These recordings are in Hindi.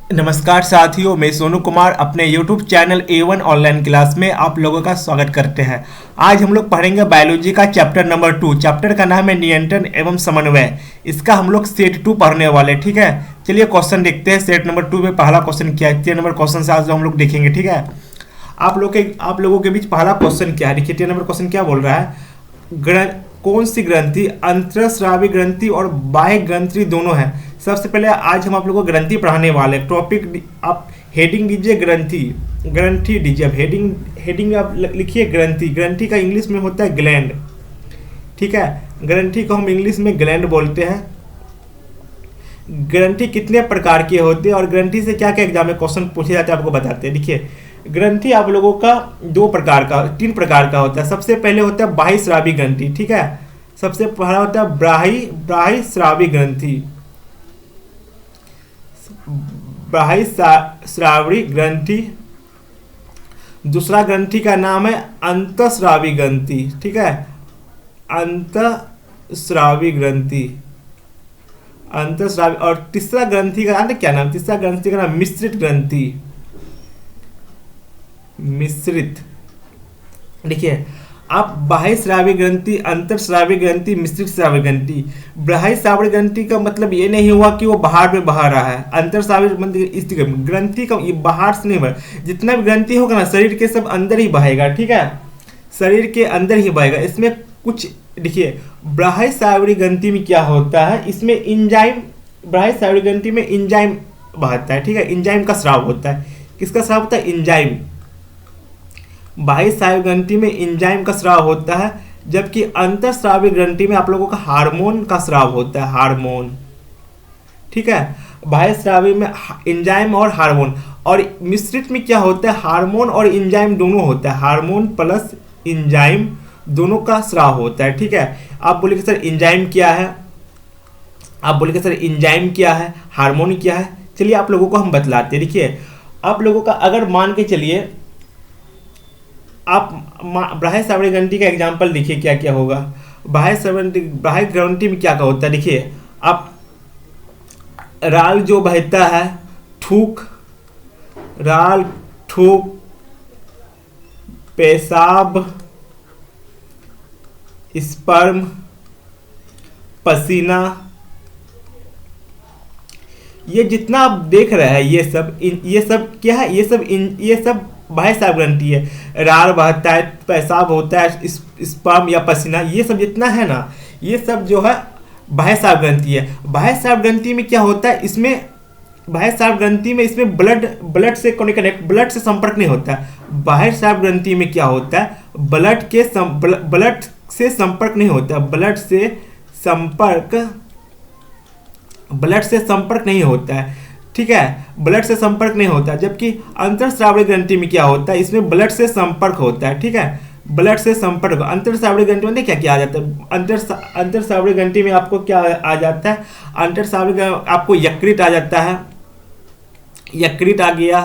नमस्कार साथियों, मैं सोनू कुमार अपने YouTube channel A1 online class में आप लोगों का स्वागत करते हैं। आज हम लोग पढ़ेंगे बायोलॉजी का चैप्टर नंबर 2। चैप्टर का नाम है नियंत्रण एवं समन्वय। इसका हम लोग सेट 2 पढ़ने वाले, ठीक है। चलिए क्वेश्चन देखते हैं। सेट नंबर 2 में पहला क्वेश्चन क्या है, 3 नंबर क्वेश्चन से आज हम लोग देखेंगे, ठीक है। आप लोगों के बीच पहला क्वेश्चन क्या है, देखिए 3 नंबर क्वेश्चन क्या बोल रहा है। कौन सी ग्रंथि अंतःस्रावी ग्रंथि और बाह्य ग्रंथि दोनों है। सबसे पहले आज हम आप लोगों को ग्रंथि पढ़ाने वाले हैं। टॉपिक आप हेडिंग दीजिए ग्रंथि, ग्रंथि दीजिए। अब हेडिंग आप लिखिए ग्रंथि। ग्रंथि का इंग्लिश में होता है ग्लैंड, ठीक है। ग्रंथि को हम इंग्लिश में ग्लैंड बोलते हैं। ग्रंथि कितने प्रकार के होते हैं और ग्रंथि से क्या क्या एग्जाम में क्वेश्चन पूछे जाते हैं आपको बताते हैं। देखिए ग्रंथि आप लोगों का 3 प्रकार का होता है। सबसे पहले होता है बाह्य स्रावी ग्रंथि, ठीक है। सबसे पहला होता है बाह्य स्रावी ग्रंथि, बाह्य स्रावी ग्रंथि। दूसरा ग्रंथि का नाम है अंतःस्रावी ग्रंथि, ठीक है। अंतःस्रावी ग्रंथि, अंतःस्रावी। और तीसरा ग्रंथि का क्या नाम, तीसरा ग्रंथि का नाम मिश्रित ग्रंथि, मिश्रित। देखिए आप बाह्य स्रावी ग्रंथि, अंतःस्रावी ग्रंथि, मिश्रित स्रावी ग्रंथि। बाह्य स्रावी ग्रंथि का मतलब ये नहीं हुआ कि वो बाहर में बहा रहा है। अंतःस्रावी ग्रंथि का ये बाहर से नहीं बहा। जितना भी ग्रंथि होगा ना शरीर के सब अंदर ही बहेगा, ठीक है। शरीर के अंदर ही बहेगा। इसमें कुछ देखिए बाह्य स्रावी ग्रंथि में क्या होता है, इसमें इंजाइम, बाह्य स्रावी ग्रंथि में इंजाइम बहता है, ठीक है। इंजाइम का स्राव होता है। किसका स्राव होता है, इंजाइम। बाह्य स्रावी ग्रंथि में इंजाइम का स्राव होता है, जबकि अंतःस्रावी ग्रंथि में आप लोगों का हार्मोन का स्राव होता है, हार्मोन, ठीक है। बाह्य स्रावी में इंजाइम और हार्मोन। और मिश्रित में क्या होता है, हार्मोन और इंजाइम दोनों होता है। हार्मोन प्लस इंजाइम दोनों का स्राव होता है, ठीक है। आप बोलेंगे सर इंजाइम क्या है, आप बोलेंगे सर इंजाइम क्या है, हार्मोन क्या है। चलिए आप लोगों को हम बतलाते हैं। देखिए आप लोगों का अगर मान के चलिए आप बाह्य स्रावी ग्रंथि का एग्जाम्पल देखिए क्या क्या होगा। बाह्य ग्रंथि में क्या क्या होता है, देखिए आप राल जो बहता है, थूक, राल, थूक, पेशाब, स्पर्म, पसीना, ये जितना आप देख रहे हैं ये सब क्या है, ये सब बाह्य स्रावी ग्रंथि है। रार बहता है, पेशाब होता है, स्पर्म या पसीना, ये सब जितना है ना, ये सब जो है बाह्य स्रावी ग्रंथि है। बाह्य स्रावी ग्रंथि में क्या होता है, इसमें बाह्य स्रावी ग्रंथि में इसमें ब्लड से कनेक्ट, ब्लड से संपर्क नहीं होता है। बाह्य स्रावी ग्रंथि में क्या होता है, ब्लड से संपर्क नहीं होता, ब्लड से संपर्क नहीं होता है, ठीक है। ब्लड से संपर्क नहीं होता। जबकि अंतःस्रावी ग्रंथि में क्या होता है, इसमें ब्लड से संपर्क होता है, ठीक है। ब्लड से संपर्क। अंतःस्रावी ग्रंथि में क्या क्या आ जाता है, अंतःस्रावी ग्रंथि में आपको क्या आ जाता है, अंतःस्रावी आपको यकृत आ जाता है, यकृत आ गया,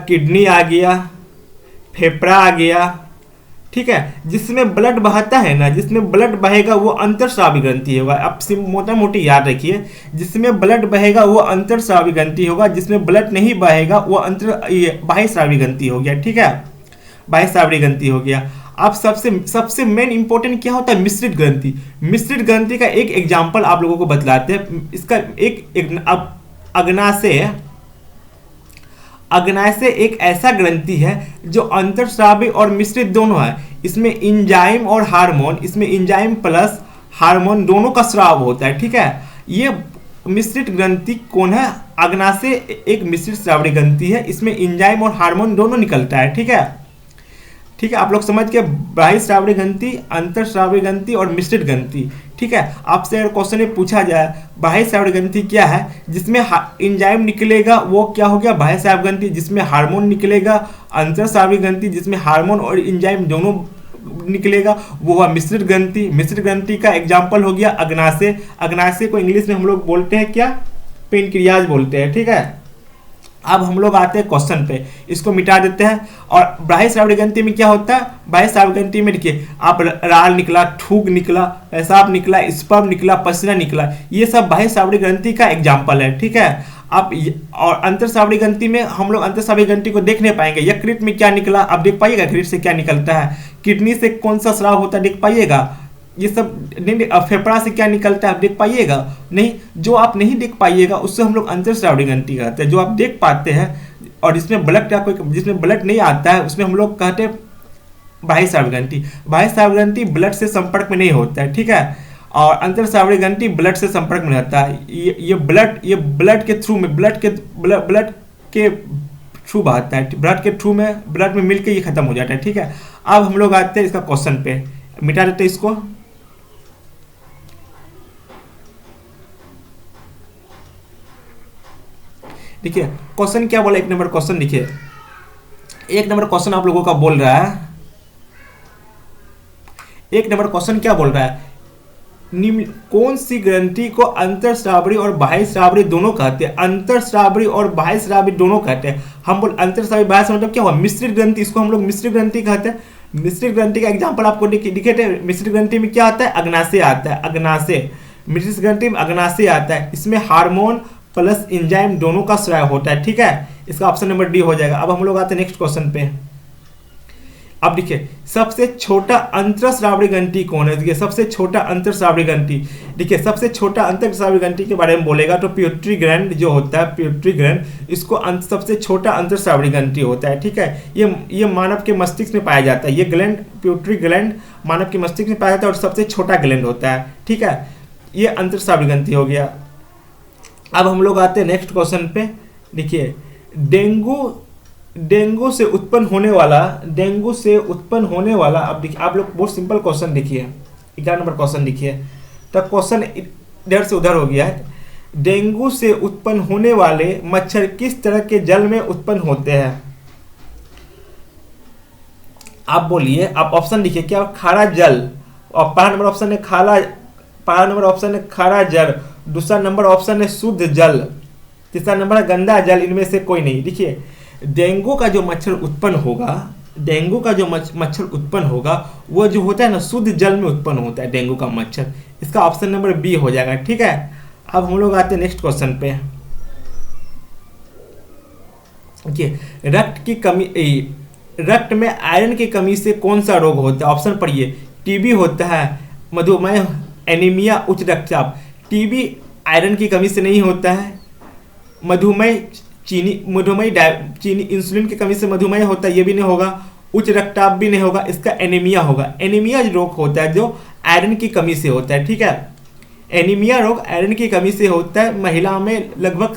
किडनी आ गया, फेफड़ा आ गया, ठीक है। जिसमें ब्लड बहता है ना, जिसमें ब्लड बहेगा वो अंतःस्रावी ग्रंथि होगा। आप मोटा मोटी याद रखिए, जिसमें ब्लड बहेगा वो अंतःस्रावी ग्रंथि होगा, जिसमें ब्लड नहीं बहेगा वो बाह्य स्रावी ग्रंथि हो गया, ठीक है। बाह्य स्रावी ग्रंथि हो गया। अब सबसे मेन इंपॉर्टेंट क्या होता है, मिश्रित ग्रंथि। मिश्रित ग्रंथि का एक एग्जाम्पल आप लोगों को बतलाते हैं। इसका अग्नाशय एक ऐसा ग्रंथि है जो अंतःस्रावी और मिश्रित दोनों है। इसमें इंजाइम और हार्मोन, इसमें इंजाइम प्लस हार्मोन दोनों का स्राव होता है, ठीक है। ये मिश्रित ग्रंथि कौन है, अग्नाशय एक मिश्रित स्रावी ग्रंथि है। इसमें इंजाइम और हार्मोन दोनों निकलता है, ठीक है। ठीक है, आप लोग समझ के बाह्य स्रावी ग्रंथि, अंतःस्रावी ग्रंथि और मिश्रित ग्रंथि, ठीक है। आपसे अगर क्वेश्चन में पूछा जाए बाह्य स्रावी ग्रंथि क्या है, जिसमें इंजाइम निकलेगा वो क्या हो गया, बाह्य स्रावी ग्रंथि। जिसमें हार्मोन निकलेगा, अंतःस्रावी ग्रंथि। जिसमें हार्मोन और इंजाइम दोनों निकलेगा वो हुआ मिश्रित ग्रंथि। मिश्रित ग्रंथि का एग्जाम्पल हो गया अग्नाशय। अग्नाशय को इंग्लिश में हम लोग बोलते हैं क्या, पेनक्रियाज बोलते हैं, ठीक है। अब हम लोग आते हैं क्वेश्चन पे, इसको मिटा देते हैं। और बाह्य श्रावणी ग्रंथि में क्या होता है? बाह्य श्रावणी ग्रंथि में देखिए आप राल निकला, थूक निकला, पेशाब निकला, स्पर्म निकला, पसीना निकला, ये सब बाह्य श्रावणी ग्रंथि का एग्जाम्पल है, ठीक है। आप और अंतर श्रावणी ग्रंथि में हम लोग अंतर श्रावणी ग्रंथि को देख नहीं पाएंगे। यकृत में क्या निकला आप देख पाइएगा, यकृत से क्या निकलता है, किडनी से कौन सा स्राव होता है देख पाइएगा, ये सब नहीं। फेफड़ा से क्या निकलता है आप देख पाइएगा नहीं। जो आप नहीं देख पाइएगा उससे हम लोग अंतर श्रावणी ग्रंथि कहते हैं। जो आप देख पाते हैं और जिसमें ब्लड का कोई, जिसमें ब्लड नहीं आता है उसमें हम लोग कहते हैं बाह्य श्रावणी ग्रंथि। बाह्य श्रावणी ग्रंथि ब्लड से संपर्क में नहीं होता है, ठीक है। और अंतर श्रावणी ग्रंथि ब्लड से संपर्क में रहता है। ये ब्लड के थ्रू में, ब्लड के थ्रू बहता है, ब्लड में मिलकर ये खत्म हो जाता है, ठीक है। अब हम लोग आते हैं इसका क्वेश्चन पे, मिटा देते हैं इसको। देखिए क्वेश्चन क्या बोला, एक नंबर क्वेश्चन देखिए, एक नंबर क्वेश्चन आप लोगों का बोल रहा है, एक नंबर क्वेश्चन क्या बोल रहा है, निम्न कौन सी ग्रंथि को अंतर श्रावणी और बाह्य श्रावणी दोनों कहते हैं? अंतर श्रावणी और बाह्य श्रावणी दोनों कहते हैं। हम बोल अंतर श्रावणी बाह्य श्रावणी मतलब क्या हुआ? मिश्रित ग्रंथि, इसको हम लोग मिश्रित ग्रंथि कहते हैं। मिश्रित ग्रंथि का एग्जांपल आपको दिखे थे। मिश्रित ग्रंथि में क्या आता है? अग्नाशय आता है, अग्नाशय। मिश्रित ग्रंथि में अग्नाशय आता है, इसमें हार्मोन प्लस एंजाइम दोनों का स्राव होता है, ठीक है। इसका ऑप्शन नंबर डी हो जाएगा। अब हम लोग आते हैं नेक्स्ट क्वेश्चन पे। अब देखिए सबसे छोटा अंतरश्रावणी ग्रंथि कौन है? देखिए सबसे छोटा अंतरश्रावणी ग्रंथि, देखिए सबसे छोटा अंतरश्रावणी ग्रंथि के बारे में बोलेगा तो पिट्यूटरी ग्लैंड जो होता है, पिट्यूटरी ग्लैंड, इसको सबसे छोटा अंतरश्रावणी ग्रंथि होता है, ठीक है। ये मानव के मस्तिष्क में पाया जाता है। ये ग्लैंड, पिट्यूटरी ग्लैंड मानव के मस्तिष्क में पाया जाता है और सबसे छोटा ग्लैंड होता है, ठीक है। ये अंतरश्रावणी ग्रंथि हो गया। अब हम लोग आते हैं नेक्स्ट क्वेश्चन पे। देखिए डेंगू से उत्पन्न होने वाला, अब देखिए आप लोग बहुत सिंपल क्वेश्चन देखिए, 11 नंबर क्वेश्चन देखिए। तो क्वेश्चन इधर से उधर हो गया है। डेंगू से उत्पन्न होने वाले मच्छर किस तरह के जल में उत्पन्न होते हैं? आप बोलिए, आप ऑप्शन लिखिए क्या? खारा जल, और पहला नंबर ऑप्शन है खारा जल, दूसरा नंबर ऑप्शन है शुद्ध जल, तीसरा नंबर है गंदा जल, इनमें से कोई नहीं। देखिए डेंगू का जो मच्छर उत्पन्न होगा, वो जो होता है ना शुद्ध जल में उत्पन्न होता है डेंगू का मच्छर। इसका ऑप्शन नंबर बी हो जाएगा, ठीक है। अब हम लोग आते हैं नेक्स्ट क्वेश्चन पे। देखिए रक्त में आयरन की कमी से कौन सा रोग होता है? ऑप्शन पढ़िए। टीबी होता है, मधुमेह, एनीमिया, उच्च रक्तचाप। टीबी आयरन की कमी से नहीं होता है। मधुमेह चीनी इंसुलिन की कमी से मधुमेह होता है, ये भी नहीं होगा। उच्च रक्तचाप भी नहीं होगा, इसका एनीमिया होगा। एनीमिया रोग होता है जो आयरन की कमी से होता है, ठीक है। एनीमिया रोग आयरन की कमी से होता है। महिला में लगभग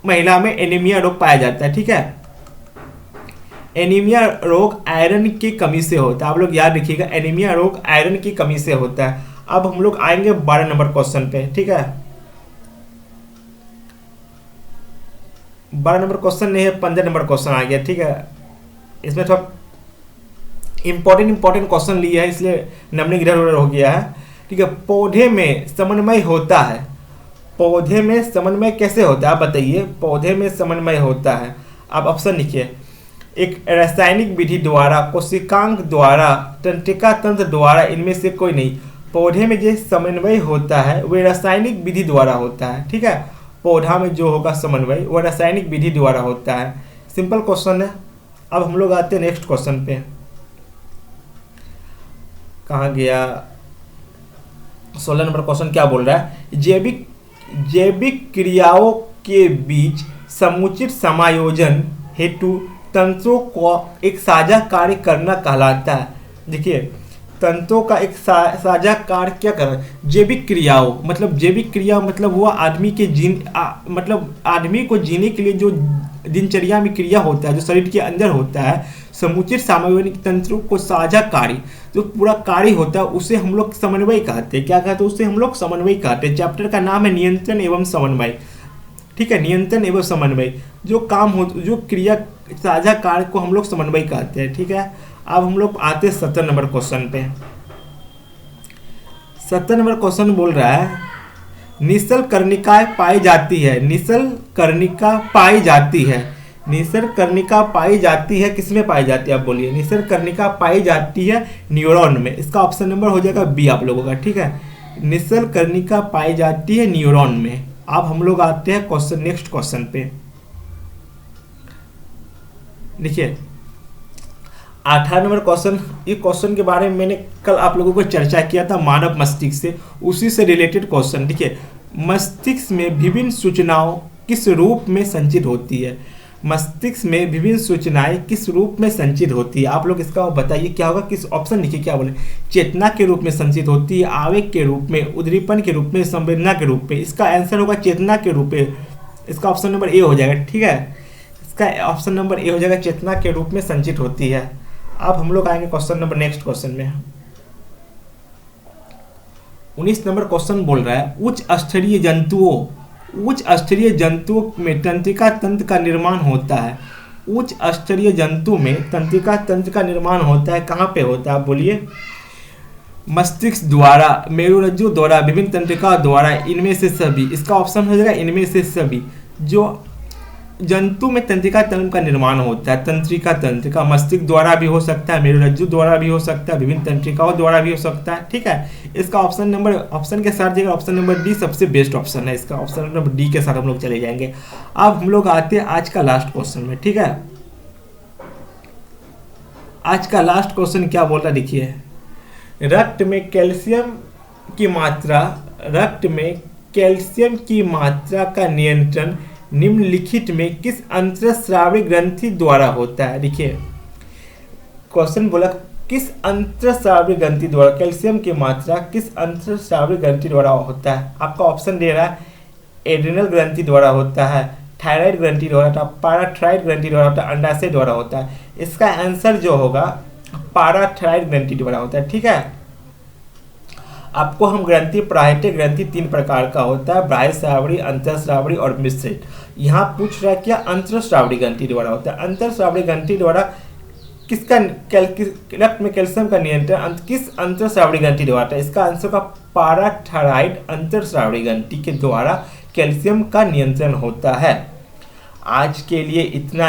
महिला में एनीमिया रोग पाया जाता है, ठीक है। एनीमिया रोग आयरन की कमी से होता है, आप लोग याद रखिएगा, एनीमिया रोग आयरन की कमी से होता है। अब हम लोग आएंगे 12 नंबर क्वेश्चन पे, ठीक है। 12 नंबर क्वेश्चन नहीं है, 15 नंबर क्वेश्चन आ गया, ठीक है। इसमें थोड़ा इंपॉर्टेंट क्वेश्चन लिया है, इसलिए नंबरिंग इधर उधर हो गया है, ठीक है। पौधे में समन्वय होता है, पौधे में समन्वय कैसे होता है आप बताइए? पौधे में समन्वय होता है, आप ऑप्शन लिखिए। एक रासायनिक विधि द्वारा, कोशिकांग द्वारा, तंत्रिका तंत्र द्वारा, इनमें से कोई नहीं। पौधे में जो समन्वय होता है वह रासायनिक विधि द्वारा होता है, ठीक है। पौधा में जो होगा समन्वय वह रासायनिक विधि द्वारा होता है। सिंपल क्वेश्चन है। अब हम लोग आते हैं नेक्स्ट क्वेश्चन पे। कहाँ गया? 16 नंबर क्वेश्चन क्या बोल रहा है? जैविक क्रियाओं के बीच समुचित समायोजन हेतु तंत्रों को एक साझा कार्य करना कहलाता है। देखिए तंत्रों का एक साझा कार्य क्या कर रहा है? जैविक क्रियाओं मतलब, जैविक क्रिया मतलब हुआ आदमी के मतलब आदमी को जीने के लिए जो दिनचर्या में क्रिया होता है, जो शरीर के अंदर होता है, समुचित सामाजिक तंत्रों को साझा कार्य, जो पूरा कार्य होता है उसे हम लोग समन्वय कहते हैं। क्या कहते हैं? उसे हम लोग समन्वय कहते हैं। चैप्टर का नाम है नियंत्रण एवं समन्वय, ठीक है। नियंत्रण एवं समन्वय, जो काम हो, जो क्रिया साझा कार्य को हम लोग समन्वय कहते हैं, ठीक है। अब हम लोग आते हैं 70 नंबर क्वेश्चन पे। 70 नंबर क्वेश्चन बोल रहा है निशल कर्णिकाएं पाई जाती है, निशल कर्णिका पाई जाती है, निशल कर्णिका पाई जाती है, किसमें पाई जाती है आप बोलिए? निशल कर्णिका पाई जाती है न्यूरॉन में। इसका ऑप्शन नंबर हो जाएगा बी आप लोगों का, ठीक है। निशल कर्णिका पाई जाती है न्यूरॉन में। अब हम लोग आते हैं क्वेश्चन, नेक्स्ट क्वेश्चन पे। देखिए 18 नंबर क्वेश्चन, ये क्वेश्चन के बारे में मैंने कल आप लोगों को चर्चा किया था, मानव मस्तिष्क से, उसी से रिलेटेड क्वेश्चन। देखिए मस्तिष्क में विभिन्न सूचनाओं किस रूप में संचित होती है? मस्तिष्क में विभिन्न सूचनाएं किस रूप में संचित होती है? आप लोग इसका बताइए क्या होगा, किस ऑप्शन लिखिए, क्या बोले? चेतना के रूप में संचित होती है, आवेग के रूप में, उद्दीपन के रूप में, संवेदना के रूप में। इसका आंसर होगा चेतना के रूप में। इसका ऑप्शन नंबर ए हो जाएगा, ठीक है। इसका ऑप्शन नंबर ए हो जाएगा, चेतना के रूप में संचित होती है। अब हम लोग आएंगे क्वेश्चन नंबर, नेक्स्ट क्वेश्चन में। 19 नंबर क्वेश्चन बोल रहा है उच्च स्तरीय जंतुओं में तंत्रिका तंत्र का निर्माण होता है। उच्च स्तरीय जंतु में तंत्रिका तंत्र का निर्माण होता है, कहाँ पे होता है आप बोलिए? मस्तिष्क द्वारा, मेरुरज्जु द्वारा, विभिन्न तंत्रिका द्वारा, इनमें से सभी। इसका ऑप्शन हो जाएगा इनमें से सभी। जो जंतु में तंत्रिका तंत्र का निर्माण होता है, तंत्रिका तंत्र का मस्तिष्क द्वारा भी हो सकता है, मेरुरज्जु द्वारा भी हो सकता है, विभिन्न तंत्रिकाओं द्वारा भी हो सकता है, ठीक है। इसका ऑप्शन नंबर, ऑप्शन के साथ जाएगा ऑप्शन नंबर डी सबसे बेस्ट ऑप्शन है। इसका ऑप्शन नंबर डी के साथ हम लोग चले जाएंगे। अब हम लोग आते हैं आज का लास्ट क्वेश्चन में, ठीक है। आज का लास्ट क्वेश्चन क्या बोल रहा है, देखिए रक्त में कैल्शियम की मात्रा का नियंत्रण निम्नलिखित में किस अंतःस्रावी ग्रंथि द्वारा होता है? देखिए क्वेश्चन बोला किस अंतःस्रावी ग्रंथि द्वारा कैल्शियम की मात्रा किस अंतःस्रावी ग्रंथि द्वारा होता है? आपका ऑप्शन दे रहा है एड्रिनल ग्रंथि द्वारा होता है, थायराइड ग्रंथि द्वारा होता है, पैराथायराइड ग्रंथि द्वारा होता है, अंडाशय द्वारा होता है। इसका आंसर जो होगा पैराथायराइड ग्रंथि द्वारा होता है, ठीक है। आपको हम ग्रंथि, प्राहृतिक ग्रंथि 3 प्रकार का होता है, बाह्यस्रावी, अंतःस्रावी और मिश्रित। यहाँ पूछ रहा है क्या अंतःस्रावी ग्रंथि द्वारा होता है। अंतःस्रावी ग्रंथि द्वारा किसका रक्त में कैल्शियम का नियंत्रण किस अंतःस्रावी ग्रंथि द्वारा होता है? इसका आंसर का पैराथायराइड अंतःस्रावी ग्रंथि के द्वारा कैल्शियम का नियंत्रण होता है। आज के लिए इतना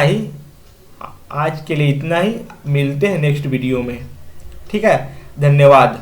ही, मिलते हैं नेक्स्ट वीडियो में, ठीक है। धन्यवाद।